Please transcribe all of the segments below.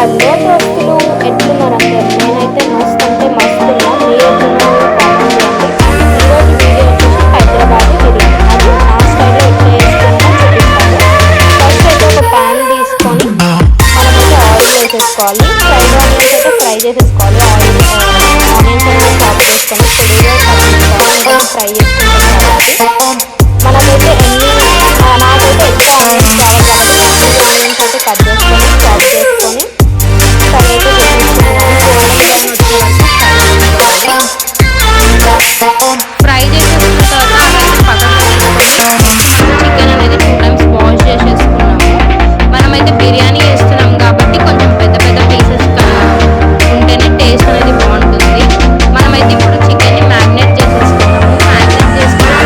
Hello దోస్తులు, ఎట్లున్నారంటే నేనైతే మస్తు అంటే మస్తు ఉన్నా. మీరు ఎట్లున్నారో కామెంట్ చేయండి. ఈరోజు వీడియో వచ్చేసి హైదరాబాద్ బిర్యానీ, అది నా స్టైల్లో ఎట్లా చేసుకున్నానో చూపిస్తాను. ఫస్ట్ అయితే ఒక ప్యాన్ తీసుకొని మనమైతే ఆయిల్ వేసేసుకోవాలి. ఫ్రైడ్ ఆనియన్స్ అయితే ఫ్రై చేసేసుకోవాలి. ఆనియన్స్ అనేది చాప్ చేసుకొని పొడిగా కట్ చేసుకోవాలి. ఫ్రై చేసుకుంటాం మనకైతే నాకైతే ఎక్కువ ఆనియన్స్ కావాలి కాబట్టి ఆనియన్స్ అయితే కట్ చేసుకొని చాప్ చేసుకొని ఫ్రై అయితే ఫ్రై చేసేసుకున్న తర్వాత అవైతే పక్కన పెట్టుకొని చికెన్ అనేది 2 times వాష్ చేసేసుకున్నాము. మనమైతే బిర్యానీ చేస్తున్నాం కాబట్టి కొంచెం పెద్ద పెద్ద పీసెస్ ఉంటేనే టేస్ట్ అనేది బాగుంటుంది. మనమైతే ఇప్పుడు చికెన్ని మ్యారినేట్ చేసేసుకున్నాము. మ్యారినేట్ చేసుకుని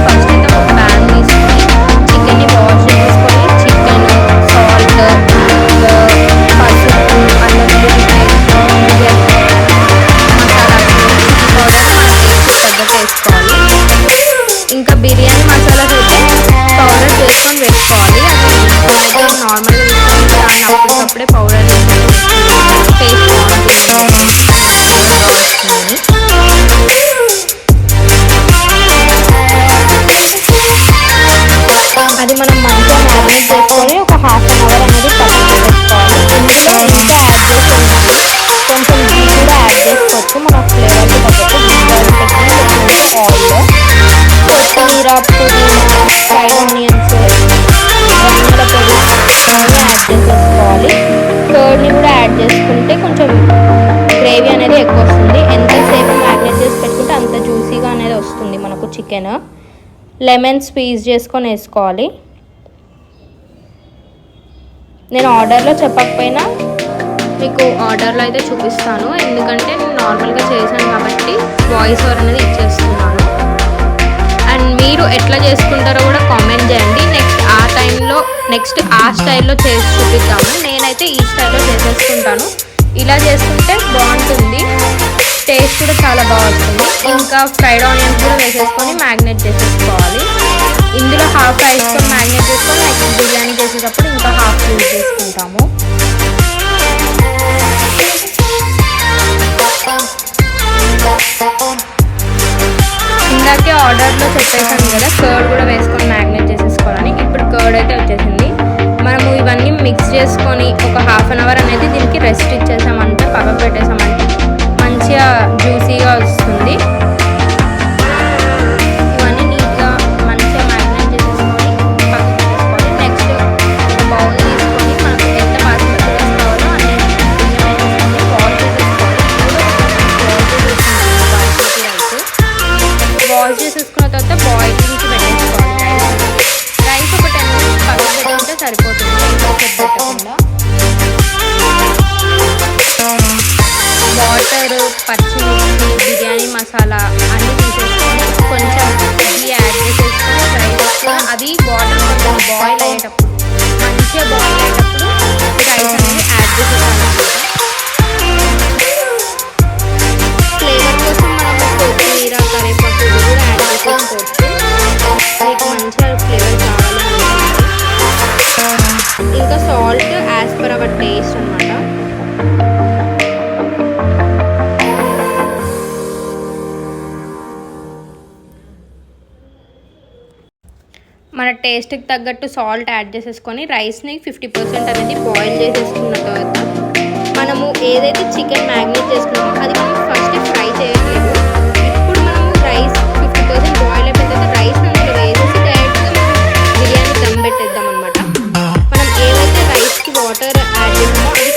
ఫస్ట్ అయితే ఒక ప్యాన్ తీసుకొని చికెన్ని వాష్ చేసేసుకొని చికెన్, సాల్ట్, పసుపు, అల్లం వెల్లుల్లి పేస్ట్, మసాలా పౌడర్ వేసుకోవాలి. ఇంకా బిర్యానీ మసాలాస్ అయితే పౌడర్ చేసుకొని వేసుకోవాలి. అది నార్మల్గా తీసుకొని దాన్ని అప్పటికప్పుడే పౌడర్ వేసుకొని టేస్ట్ బాగుంటుంది. అది మనం మంచిగా మ్యారినేట్ చేసుకొని ఒక ½ an hour అనేది పక్కన పెట్టేసుకోవాలి. ఇందులో ఇంకా యాడ్ చేసి ఉంటాము. కొంచెం ఘీ కూడా యాడ్ చేసుకోవచ్చు మన ఫ్లేవర్కి తగ్గట్టు. ఆయిల్, కొత్తిమీర, పుదీనా, ఫ్రైడ్ ఆనియన్స్, ధనియాల పొడి యాడ్ చేసేసుకోవాలి. కర్డ్ని కూడా యాడ్ చేసుకుంటే కొంచెం గ్రేవీ అనేది ఎక్కువ వస్తుంది. ఎంతసేపు మ్యారినేట్ చేసి పెట్టుకుంటే అంత జ్యూసీగా అనేది వస్తుంది మనకు చికెన్. లెమన్ స్క్వీజ్ చేసుకొని వేసుకోవాలి. నేను ఆర్డర్లో చెప్పకపోయినా మీకు ఆర్డర్లో అయితే చూపిస్తాను, ఎందుకంటే నేను నార్మల్గా చేశాను కాబట్టి వాయిస్ ఓవర్ అనేది ఇచ్చేస్తున్నాను. అండ్ మీరు ఎట్లా చేసుకుంటారో కూడా కామెంట్ చేయండి. నెక్స్ట్ ఆ స్టైల్లో చేసి చూపిద్దాము. నేనైతే ఈ స్టైల్లో చేసేసుకుంటాను. ఇలా చేసుకుంటే బాగుంటుంది, టేస్ట్ కూడా చాలా బాగా వస్తుంది. ఇంకా ఫ్రైడ్ ఆనియన్స్ కూడా వేసేసుకొని మ్యారినేట్ చేసేసుకోవాలి. ఇందులో హాఫ్ వేసుకొని మ్యారినేట్ చేసుకొని నెక్స్ట్ బిర్యానీ చేసేటప్పుడు ఇంకా హాఫ్ యూజ్ చేసుకుంటాము. ఇందాకే ఆర్డర్లో చెప్పేసాను కదా కర్డ్ కూడా వేసుకొని మ్యారినేట్ చేసేసుకోవాలని. ఇప్పుడు కర్డ్ అయితే వచ్చేసింది. మనము ఇవన్నీ మిక్స్ చేసుకొని ఒక ½ an hour అనేది దీనికి రెస్ట్ ఇచ్చేసామంటే, పక్కకు పెట్టేసామంటే మంచిగా జ్యూసీగా వస్తుంది. ఇవన్నీ నీట్గా మంచిగా మ్యారినేట్ చేసేసుకొని పక్కకు పెట్టేసుకోవాలి. నెక్స్ట్ ఒక బౌల్ తీసుకొని మనకు ఎంత బాస్మతి రైస్ కావాలో అన్ని బియ్యం వాష్ చేసేసుకోవాలి. వాష్ చేసేసుకున్న తర్వాత బాయిలింగ్కి పెట్టేసుకోవాలి. రైస్ ఒక 10 minutes పక్కన పెట్టుకుంటే సరిపోతుంది. పెట్టకుండా వాటర్, పచ్చిమిర్చి, బిర్యానీ మసాలా అన్నీ తీసేసుకొని కొంచెం ఘీ యాడ్ చేసేసుకొని రైస్ అది వాటర్ కొంచెం బాయిల్ అయ్యేటప్పుడు మంచిగా బాయిల్ అయ్యేటప్పుడు రైస్ అనేది యాడ్ చేసేసుకోవాలి. ఫ్లేవర్ కోసం మనం కొత్తిమీర, కరివేపాకు కూడా యాడ్ చేసేసుకోవచ్చు. మీకు మంచిగా ఫ్లేవర్ కావాలి. ఇంకా salt as per our taste అన్నమాట. మన టేస్ట్కి తగ్గట్టు సాల్ట్ యాడ్ చేసేసుకొని రైస్ని 50% అనేది బాయిల్ చేసేసుకున్న తర్వాత మనము ఏదైతే చికెన్ మ్యారినేట్ చేసుకున్నామో అది మనం ఫస్ట్ ఫ్రై చేయట్లేదు. ఇప్పుడు మనము రైస్ 50% బాయిల్ అయిపోయిన తర్వాత రైస్ అందులో వేసేసి డైరెక్ట్గా మనం బిర్యానీ దమ్ పెట్టేద్దాం అనమాట. మనం ఏదైతే రైస్కి వాటర్ యాడ్ చేసామో అది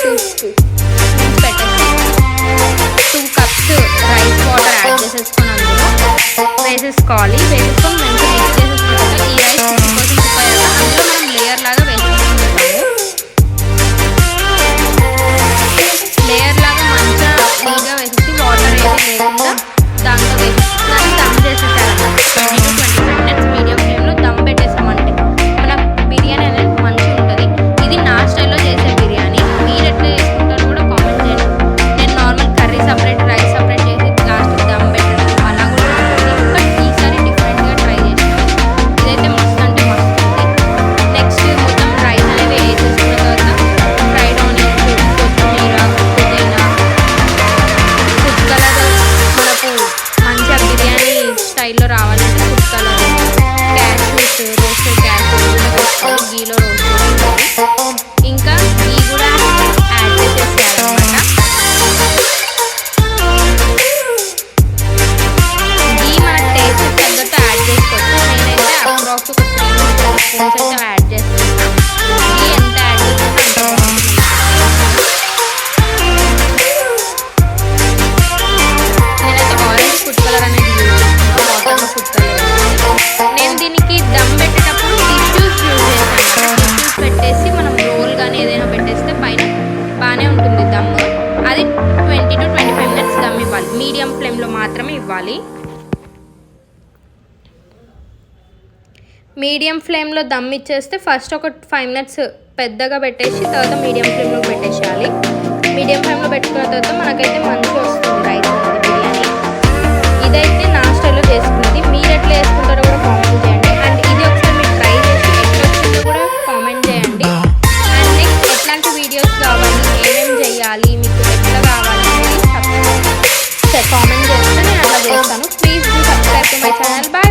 2 cups రైస్ వాటర్ యాడ్ చేసేసుకొని అందులో వేసేసుకోవాలి. వేసేసుకొని మంచిగా మిక్స్ చేసేసుకుంటాం. ఈ రైస్ 50% కుక్ అయ్యాక అందులో మనం లేయర్ లాగా వేసేసుకుంటాము. లేయర్ లాగా మంచిగా నీట్గా వేసేసి మీడియం ఫ్లేమ్లో మాత్రమే ఇవ్వాలి. మీడియం ఫ్లేమ్లో దమ్ ఇచ్చేస్తే ఫస్ట్ ఒక 5 మినిట్స్ పెద్దగా పెట్టేసి తర్వాత మీడియం ఫ్లేమ్లో పెట్టేసేయాలి. మీడియం ఫ్లేమ్లో పెట్టుకున్న తర్వాత మనకైతే మంచిగా వస్తుంది రైస్ అనేది బిర్యానీ. ఇదైతే నా స్టైల్లో చేసుకున్నది. మీరు ఎట్లా చేసుకుంటారో కూడా కామెంట్ చేయండి. అండ్ ఇది ఒకసారి మీరు ట్రై చేసి ఎట్లా వచ్చిందో కూడా కామెంట్ చేయండి. అండ్ నెక్స్ట్ ఎట్లాంటి వీడియోస్ కావాలి, ఏమేమి చేయాలి, మీకు ఎట్లా కావాలి అనేది కామెంట్ చేస్తే నేను అట్లా చేస్తాను. Please do subscribe to my channel.